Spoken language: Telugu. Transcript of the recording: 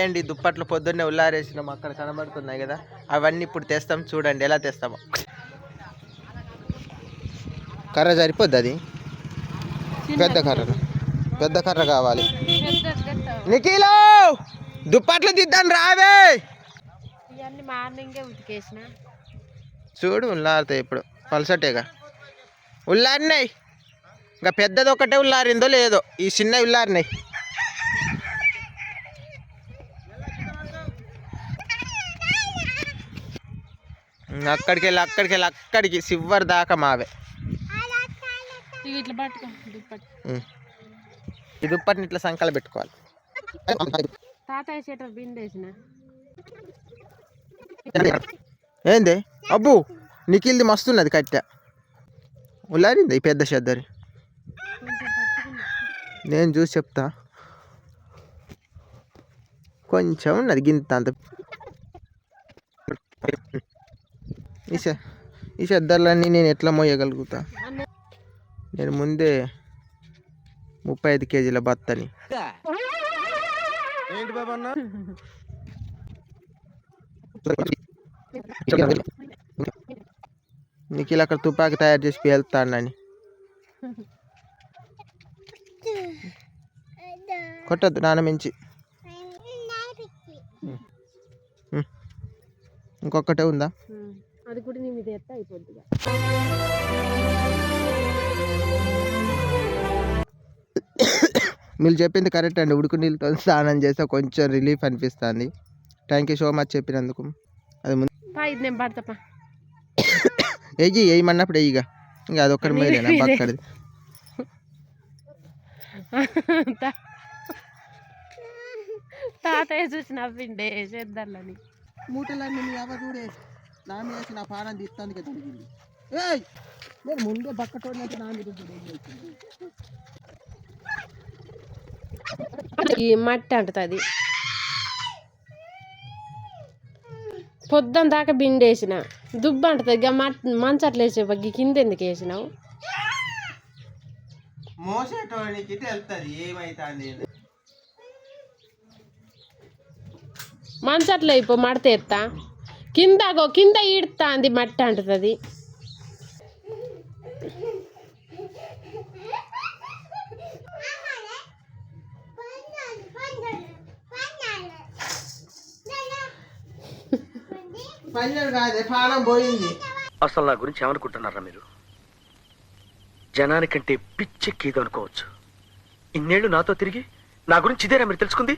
అండి దుప్పట్లు పొద్దున్నే ఉల్లారేసినాం, అక్కడ కనబడుతున్నాయి కదా, అవన్నీ ఇప్పుడు తెస్తాం. చూడండి ఎలా తెస్తామో. కర్ర సరిపోద్ది, అది పెద్ద కర్ర కావాలి. నిఖిలో దుప్పట్లు దిద్దాను రావే. మార్నింగే ఉతికేసిన. చూడు ఉల్లారుతాయి ఇప్పుడు, పలసటేగా ఉల్లారినాయి. ఇంకా పెద్దది ఒకటే ఉల్లారిందో లేదో, ఈ చిన్న ఉల్లారినాయి. అక్కడికి చివరి దాకా మావే. ఈ దుప్పటిని ఇట్లా సంకలు పెట్టుకోవాలి. తాతయ్య చేటర్ బిండేసిన. ఏంది అబ్బు, నిఖిల్ది మస్తున్నది కట్టె. ఉల్లారింది ఈ పెద్ద చెద్దరి. నేను చూసి చెప్తా. కొంచెం ఉన్నది గింత అంత. ఈ చెద్దర్లన్నీ నేను ఎట్లా మోయగలుగుతా? నేను ముందే 35 కేజీల బత్తని. ఏంటి బాబా అన్న? నిఖిల్ అక్కడ తుపాకి తయారు చేసి పేలుతాడని. కొట్టద్దు నాన్న మించి. ఇంకొకటే ఉందా? అది కూడా నీ మీద ఎత్త అయిపోద్దిగా. మీరు చెప్పింది కరెక్ట్ అండి. ఉడుకు నీళ్ళతో స్నానం చేస్తే కొంచెం రిలీఫ్ అనిపిస్తుంది. థ్యాంక్ యూ సో మచ్ చెప్పినందుకు. అది ముందు నేను పడతా వేయమన్నప్పుడు వెయ్యిగా. ఇంకా అదొక్కడి మేలేనా బక్కడిది. తాతయ్య చూసి నవ్విండే చేద్దర్లని. మూటలన్నీ చూడే నా మీద నా పానం తీస్తాను కదా. నేను ముందే బక్కటోడినట్టు నా మీద ఈ మట్టి అంటది. పొద్దున దాకా బిండేసిన దుబ్బ అంటది. ఇక మంచట్లు వేసే బగ్గి కింద ఎందుకు వేసినావు? మోసేటోనికి తెలుస్తుంది ఏమైతుంది. మంచట్లు అయిపో మడత ఎత్తా. కింద ఈడుతా అంది మట్టి అంటది. అసలు నా గురించి ఏమనుకుంటున్నారా మీరు? జనానికంటే పిచ్చెక్కేదో అనుకోవచ్చు. ఇన్నేళ్ళు నాతో తిరిగి నా గురించి ఇదేనా మీరు తెలుసుకుంది?